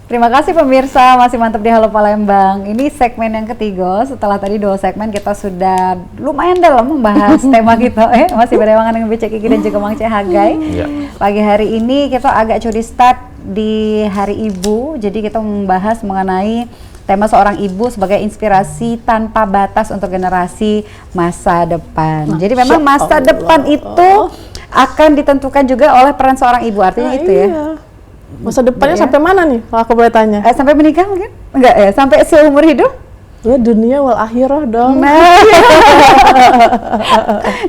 Terima kasih pemirsa, masih mantap di Halo Palembang. Ini segmen yang ketiga, setelah tadi 2 segmen kita sudah lumayan dalam membahas tema kita. Masih berewangan dengan BC Kiki dan juga Mang C Hagai. Pagi hari ini kita agak curi start di Hari Ibu, jadi kita membahas mengenai tema seorang ibu sebagai inspirasi tanpa batas untuk generasi masa depan. Jadi memang masa depan itu akan ditentukan juga oleh peran seorang ibu, artinya itu ya. Masa depannya sampai mana nih, kalau aku boleh tanya? Sampai menikah mungkin? Enggak ya? Sampai seumur hidup? Ya dunia wal akhirah dong. Nah.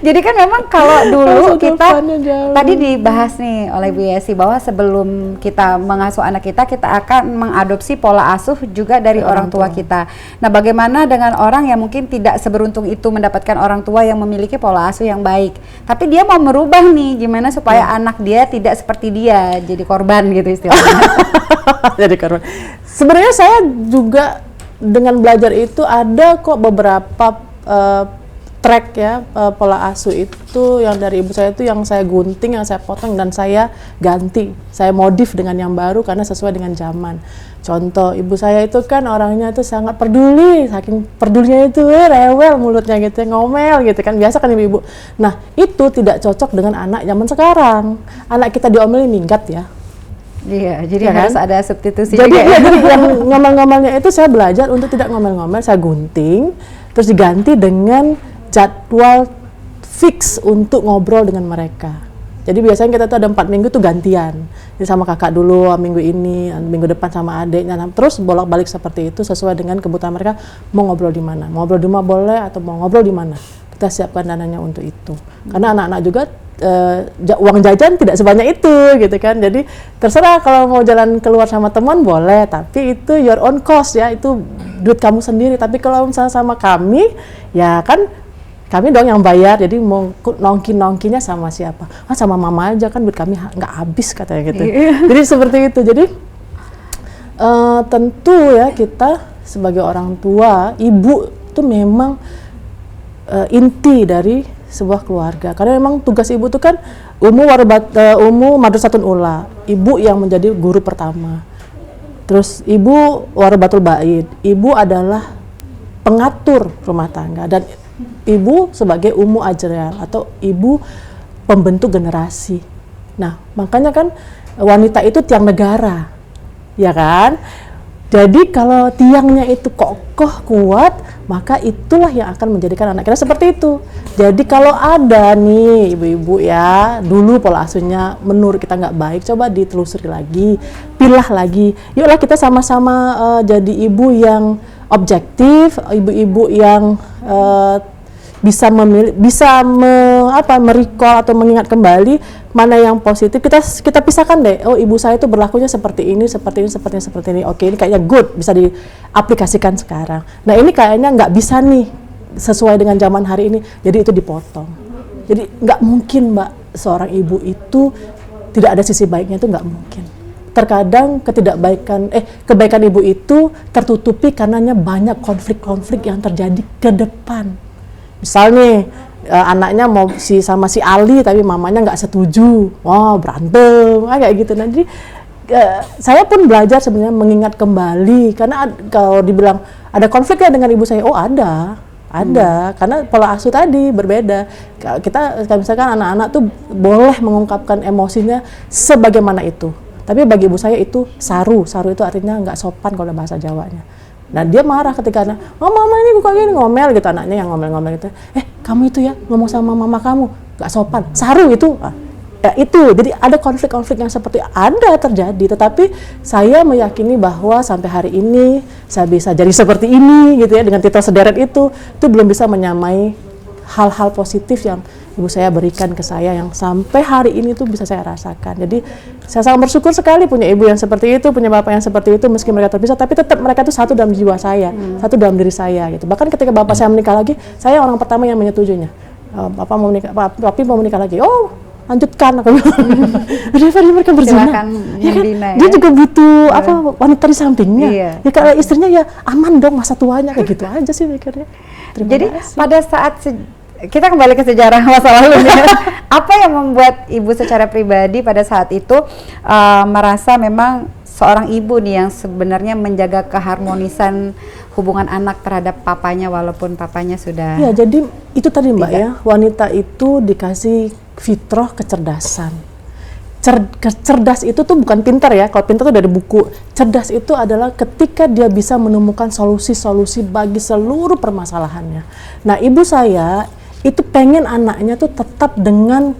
Jadi kan memang kalau dulu kita tadi dibahas nih oleh Bu Yesi bahwa sebelum kita mengasuh anak kita akan mengadopsi pola asuh juga dari orang tua kita. Nah, bagaimana dengan orang yang mungkin tidak seberuntung itu mendapatkan orang tua yang memiliki pola asuh yang baik, tapi dia mau merubah nih, gimana supaya anak dia tidak seperti dia, jadi korban gitu istilahnya. Jadi korban. Sebenarnya saya juga dengan belajar itu ada kok beberapa track ya, pola asuh itu yang dari ibu saya itu yang saya gunting, yang saya potong dan saya ganti, saya modif dengan yang baru karena sesuai dengan zaman. Contoh, ibu saya itu kan orangnya tuh sangat peduli, saking pedulinya itu rewel mulutnya gitu, ngomel gitu kan, biasa kan ibu-ibu. Nah, itu tidak cocok dengan anak zaman sekarang. Anak kita diomelin minggat ya. Iya, jadi harus ada substitusi jadi, juga ya. Jadi yang ngomel-ngomelnya itu saya belajar untuk tidak ngomel-ngomel, saya gunting, terus diganti dengan jadwal fix untuk ngobrol dengan mereka. Jadi biasanya kita tuh ada 4 minggu tuh gantian. Jadi sama kakak dulu, minggu ini, minggu depan sama adiknya. Nah, terus bolak-balik seperti itu sesuai dengan kebutuhan mereka, mau ngobrol di mana. Ngobrol di rumah boleh atau mau ngobrol di mana. Kita siapkan dananya untuk itu. Karena anak-anak juga uang jajan tidak sebanyak itu gitu kan, jadi terserah kalau mau jalan keluar sama teman boleh, tapi itu your own cost ya, itu duit kamu sendiri. Tapi kalau misalnya sama kami ya kan kami dong yang bayar, jadi mau nongki-nongkinya sama siapa? Sama mama aja kan, duit kami nggak habis katanya gitu. Jadi seperti itu. Jadi tentu ya kita sebagai orang tua, ibu itu memang inti dari sebuah keluarga, karena memang tugas ibu itu kan umu madrasatun ula, ibu yang menjadi guru pertama. Terus ibu warabatul ba'id, ibu adalah pengatur rumah tangga, dan ibu sebagai umu ajrial atau ibu pembentuk generasi. Nah, makanya kan wanita itu tiang negara, ya kan? Jadi kalau tiangnya itu kokoh, kuat, maka itulah yang akan menjadikan anak kita seperti itu. Jadi kalau ada nih ibu-ibu ya, dulu pola asuhnya menurut kita nggak baik, coba ditelusuri lagi, pilah lagi. Yuklah kita sama-sama jadi ibu yang objektif, ibu-ibu yang bisa memilih, bisa merecall atau mengingat kembali mana yang positif. Kita pisahkan deh. Oh, ibu saya itu berlakunya seperti ini, seperti ini, seperti ini, seperti ini. Oke, ini kayaknya good, bisa diaplikasikan sekarang. Nah, ini kayaknya nggak bisa nih sesuai dengan zaman hari ini. Jadi itu dipotong. Jadi nggak mungkin, Mbak, seorang ibu itu tidak ada sisi baiknya, itu nggak mungkin. Terkadang kebaikan ibu itu tertutupi karenanya banyak konflik-konflik yang terjadi ke depan. Misalnya anaknya mau sama si Ali tapi mamanya nggak setuju, berantem, kayak gitu. Nanti saya pun belajar sebenarnya mengingat kembali, karena kalau dibilang ada konflik ya dengan ibu saya, ada, karena pola asuh tadi berbeda. Kita misalkan anak-anak tuh boleh mengungkapkan emosinya sebagaimana itu, tapi bagi ibu saya itu saru itu artinya nggak sopan kalau bahasa Jawanya. Nah, dia marah ketika mama ini kok gini, ngomel gitu, anaknya yang ngomel-ngomel gitu. Kamu itu ya ngomong sama mama kamu nggak sopan, saru itu. Ya itu, jadi ada konflik-konflik yang seperti ada terjadi, tetapi saya meyakini bahwa sampai hari ini saya bisa jadi seperti ini gitu ya, dengan titel sederet itu belum bisa menyamai hal-hal positif yang ibu saya berikan ke saya yang sampai hari ini tuh bisa saya rasakan. Jadi saya sangat bersyukur sekali punya ibu yang seperti itu, punya bapak yang seperti itu, meski mereka terpisah, tapi tetap mereka tuh satu dalam jiwa saya, satu dalam diri saya gitu. Bahkan ketika bapak saya menikah lagi, saya orang pertama yang menyetujuinya. Bapak mau menikah, papi mau menikah lagi. Oh, lanjutkan, aku bilang. Daripada mereka berzina. Ya kan? Dia juga butuh wanita di sampingnya. Iya. Ya kalau istrinya ya aman dong masa tuanya, kayak gitu aja sih mikirnya. Jadi pada saat kita kembali ke sejarah masa lalu ya. Apa yang membuat ibu secara pribadi pada saat itu merasa memang seorang ibu nih yang sebenarnya menjaga keharmonisan hubungan anak terhadap papanya walaupun papanya sudah... Ya, jadi itu tadi Mbak ya, wanita itu dikasih fitrah kecerdasan. Cerdas itu tuh bukan pintar ya, kalau pintar tuh dari buku. Cerdas itu adalah ketika dia bisa menemukan solusi-solusi bagi seluruh permasalahannya. Nah, ibu saya itu pengen anaknya tuh tetap dengan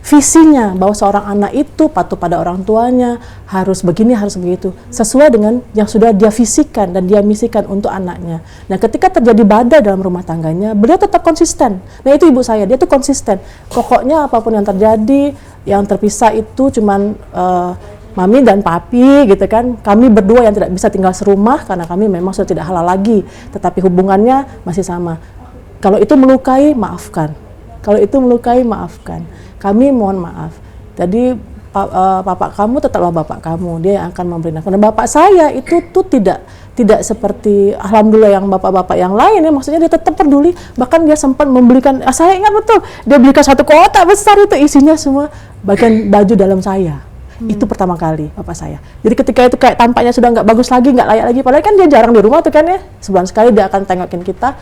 visinya bahwa seorang anak itu patuh pada orang tuanya, harus begini, harus begitu, sesuai dengan yang sudah dia visikan dan dia misikan untuk anaknya. Nah, ketika terjadi badai dalam rumah tangganya, beliau tetap konsisten. Nah, itu ibu saya, dia tuh konsisten. Pokoknya apapun yang terjadi, yang terpisah itu cuman mami dan papi gitu kan. Kami berdua yang tidak bisa tinggal serumah karena kami memang sudah tidak halal lagi, tetapi hubungannya masih sama. Kalau itu melukai, maafkan. Kalau itu melukai, maafkan. Kami mohon maaf. Jadi bapak kamu tetaplah bapak kamu, dia yang akan memberi nafkah. Dan bapak saya itu tuh tidak seperti alhamdulillah yang bapak-bapak yang lain ya, maksudnya dia tetap peduli. Bahkan dia sempat membelikan, saya ingat betul, dia belikan satu kotak besar itu isinya semua bagian baju dalam saya. Itu pertama kali bapak saya. Jadi ketika itu kayak tampaknya sudah nggak bagus lagi, nggak layak lagi, padahal kan dia jarang di rumah tuh kan ya, sebulan sekali dia akan tengokin kita.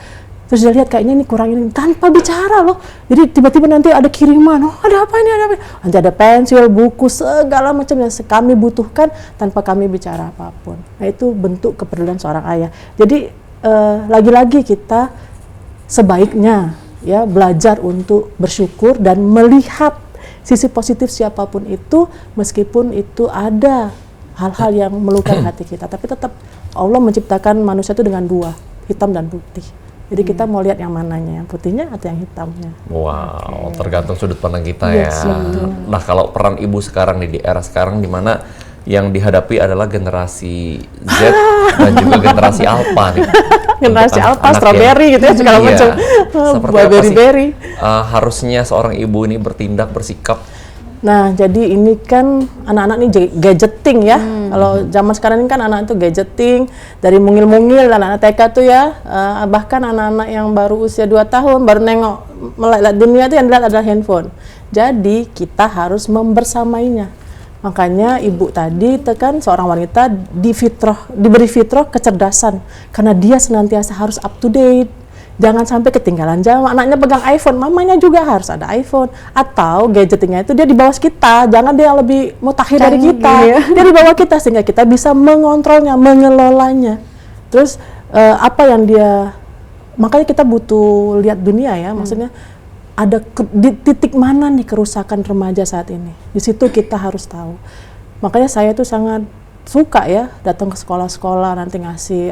Terus dia lihat kayaknya ini kurang ini, tanpa bicara loh. Jadi tiba-tiba nanti ada kiriman, ada apa ini, ada apa ini. Nanti ada pensil, buku, segala macam yang kami butuhkan tanpa kami bicara apapun. Nah, itu bentuk kepedulian seorang ayah. Jadi lagi-lagi kita sebaiknya ya belajar untuk bersyukur dan melihat sisi positif siapapun itu, meskipun itu ada hal-hal yang melukai hati kita. Tapi tetap Allah menciptakan manusia itu dengan dua, hitam dan putih. Jadi kita mau lihat yang mananya, yang putihnya atau yang hitamnya. Wow, tergantung sudut pandang kita Yes, ya. Nah, kalau peran ibu sekarang nih, di era sekarang di mana yang dihadapi adalah generasi Z dan juga generasi Alpha nih. Generasi Alpha, strawberry gitu ya, segala macam. Seperti apa sih harusnya seorang ibu ini bertindak, bersikap? Nah, jadi ini kan anak-anak ini gadgeting ya. Kalau zaman sekarang ini kan anak itu gadgeting, dari mungil-mungil, anak-anak TK tuh ya, bahkan anak-anak yang baru usia 2 tahun, baru nengok melihat dunia itu yang dilihat adalah handphone. Jadi kita harus membersamainya. Makanya ibu tadi tekan seorang wanita diberi fitrah kecerdasan, karena dia senantiasa harus up to date. jangan sampai ketinggalan zaman. Anaknya pegang iPhone, mamanya juga harus ada iPhone. Atau gadgetingnya itu dia di bawah kita, jangan dia yang lebih mutakhir dari kita. Ya. Dia di bawah kita sehingga kita bisa mengontrolnya, mengelolanya. Terus apa yang dia, makanya kita butuh lihat dunia ya, maksudnya ada di titik mana nih kerusakan remaja saat ini. Di situ kita harus tahu. Makanya saya tuh sangat suka ya datang ke sekolah-sekolah, nanti ngasih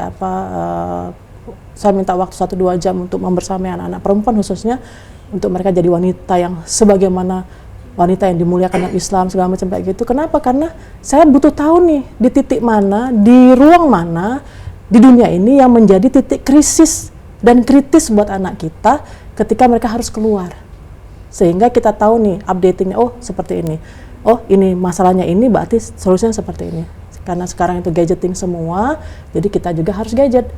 saya minta waktu 1-2 jam untuk membersamai anak-anak perempuan khususnya untuk mereka jadi wanita yang sebagaimana wanita yang dimuliakan dalam Islam segala macam kayak gitu. Kenapa? Karena saya butuh tahu nih di titik mana, di ruang mana di dunia ini yang menjadi titik krisis dan kritis buat anak kita ketika mereka harus keluar. Sehingga kita tahu nih updatingnya, oh seperti ini. Oh ini masalahnya ini, berarti solusinya seperti ini. Karena sekarang itu gadgeting semua, jadi kita juga harus gadget.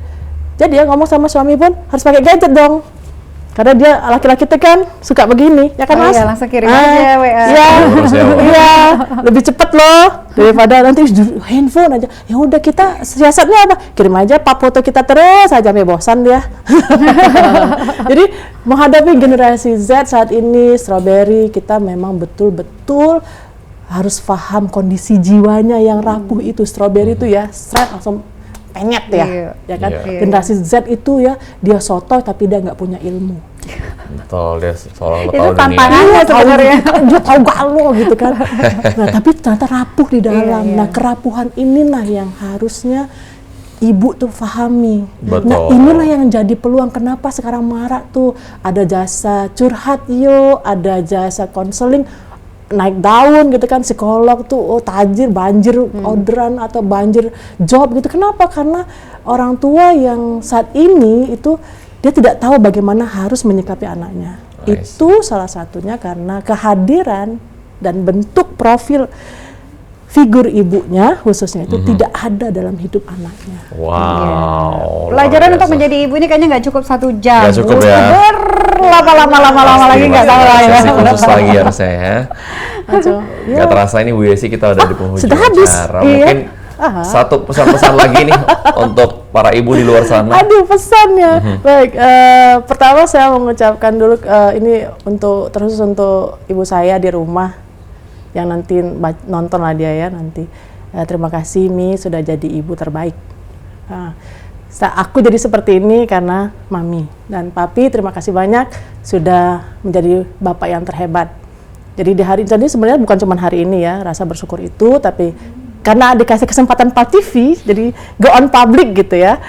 Jadi ya ngomong sama suami pun harus pakai gadget dong. Karena dia laki-laki itu kan suka begini, ya kan Mas? Iya, langsung kirim aja WA. Iya, iya, lebih cepet loh daripada nanti handphone aja. Ya udah kita siasatnya apa? Kirim aja 4 foto kita terus aja, sampai bosan dia. Jadi menghadapi generasi Z saat ini, strawberry, kita memang betul-betul harus paham kondisi jiwanya yang rapuh itu. Strawberry itu ya, seret langsung penyet ya, ya kan? Generasi Z itu ya, dia sotoy tapi dia nggak punya ilmu. Betul, dia seolah Itu tahu dunia. tantangannya sebenarnya. Dia tahu galo gitu kan. Nah, tapi ternyata rapuh di dalam. Iya. Nah, kerapuhan inilah yang harusnya ibu tuh pahami. Betul. Nah, inilah yang jadi peluang kenapa sekarang marak tuh ada jasa curhat yuk, ada jasa konseling, naik daun gitu kan, psikolog tuh, oh tajir, banjir orderan atau banjir job gitu. Kenapa? Karena orang tua yang saat ini itu dia tidak tahu bagaimana harus menyikapi anaknya. Itu salah satunya karena kehadiran dan bentuk profil figur ibunya khususnya itu tidak ada dalam hidup anaknya. Wow. Pelajaran untuk menjadi ibu ini kayaknya nggak cukup 1 jam. Nggak cukup ya. Lama-lama lagi nggak tahu lah ya. Sesi khusus lagi harusnya ya. Nggak terasa ini Bu Yesi kita udah di penghujung sudah habis. acara. Iya. Mungkin satu pesan-pesan lagi nih untuk para ibu di luar sana. Aduh pesannya. Baik, pertama saya mengucapkan dulu ini untuk terus untuk ibu saya di rumah yang nanti nonton lah dia ya nanti. Terima kasih Mi sudah jadi ibu terbaik. Aku jadi seperti ini karena Mami dan Papi. Terima kasih banyak sudah menjadi bapak yang terhebat. Jadi di hari ini sebenarnya bukan cuma hari ini ya rasa bersyukur itu, tapi karena dikasih kesempatan Pak TV, jadi go on public gitu ya.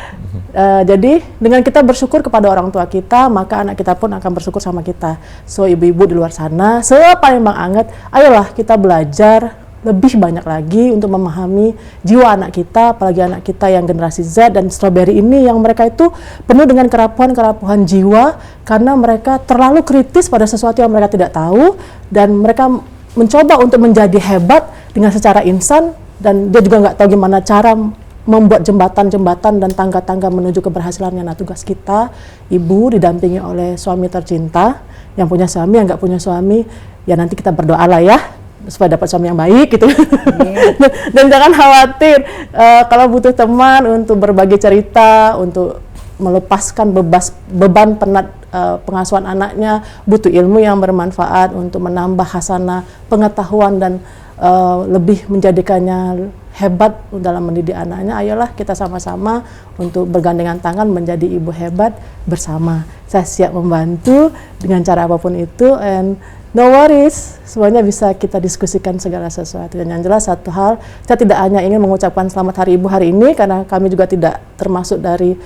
Jadi dengan kita bersyukur kepada orang tua kita, maka anak kita pun akan bersyukur sama kita. So ibu-ibu di luar sana, sepaling Bang Anget, ayolah kita belajar lebih banyak lagi untuk memahami jiwa anak kita, apalagi anak kita yang generasi Z dan strawberry ini yang mereka itu penuh dengan kerapuhan jiwa karena mereka terlalu kritis pada sesuatu yang mereka tidak tahu dan mereka mencoba untuk menjadi hebat dengan secara instan dan dia juga nggak tahu gimana cara membuat jembatan-jembatan dan tangga-tangga menuju keberhasilannya. Nah tugas kita, ibu didampingi oleh suami tercinta, yang punya suami, yang nggak punya suami, ya nanti kita berdoa lah ya supaya dapat suami yang baik gitu. Dan jangan khawatir kalau butuh teman untuk berbagi cerita, untuk melepaskan beban penat pengasuhan anaknya, butuh ilmu yang bermanfaat untuk menambah hasanah pengetahuan dan lebih menjadikannya hebat dalam mendidik anaknya. Ayolah kita sama-sama untuk bergandengan tangan menjadi ibu hebat bersama. Saya siap membantu dengan cara apapun itu, and no worries, semuanya bisa kita diskusikan segala sesuatu. Dan yang jelas satu hal, saya tidak hanya ingin mengucapkan selamat Hari Ibu hari ini, karena kami juga tidak termasuk dari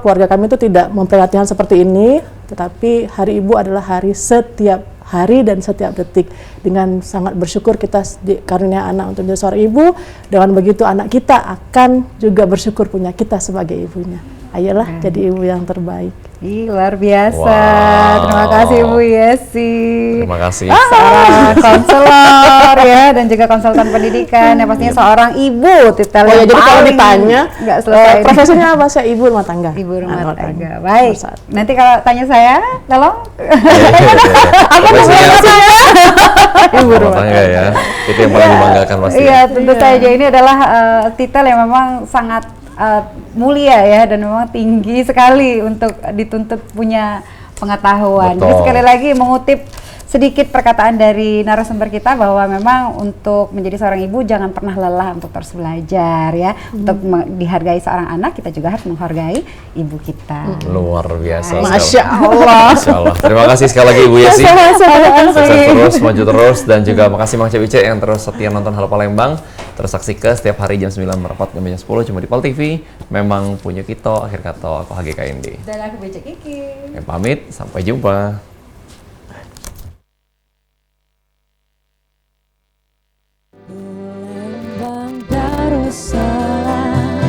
keluarga kami itu tidak memperingati hal seperti ini, tetapi Hari Ibu adalah hari setiap hari dan setiap detik. Dengan sangat bersyukur kita karunia anak untuk menjadi seorang ibu, dengan begitu anak kita akan juga bersyukur punya kita sebagai ibunya. Ayolah jadi ibu yang terbaik. Luar biasa. Wow. Terima kasih Bu Yesi. Terima kasih. Seorang konselor ya dan juga konsultan pendidikan. Yang pastinya seorang ibu titel yang Jadi kalau paling ditanya nggak selesai. profesinya apa? Saya ibu rumah tangga. Ibu rumah Rumah tangga. tangga. Baik. Nomor 1. Nanti kalau tanya saya, tolong. Apa Ibu rumah tangga ya. Itu yang paling dibanggakan pasti. Iya, tentu saja ini adalah titel yang memang sangat mulia ya, dan memang tinggi sekali untuk dituntut punya pengetahuan. Jadi Betul. sekali lagi mengutip sedikit perkataan dari narasumber kita bahwa memang untuk menjadi seorang ibu jangan pernah lelah untuk terus belajar ya. Untuk dihargai seorang anak, kita juga harus menghargai ibu kita. Luar biasa. Masya sekali. Allah. Masya Allah. Terima kasih sekali lagi Ibu Yesi. Sukses terus, maju terus, dan juga makasih Mang Cebice yang terus setia nonton Halo Palembang. Terus saksikan setiap hari jam 9 merapat jam 10 cuma di Pal TV. Memang punya kita, akhir kata aku HGKND. Dan aku Becek Kiki. Yang pamit, sampai jumpa. Palembang Darussalam,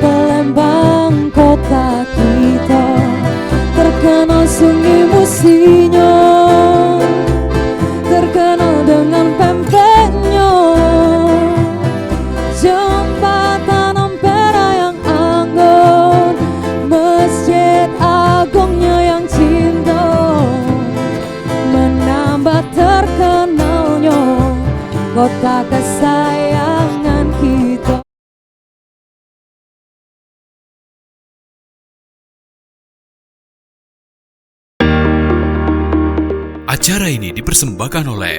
Palembang kota kita, terkenal sungai Musinyo, terkenal dengan pempeknya, jembatan Ampera yang anggun, masjid agungnya yang cinta, menambah terkenalnya kota kesayangan kita. Acara ini dipersembahkan oleh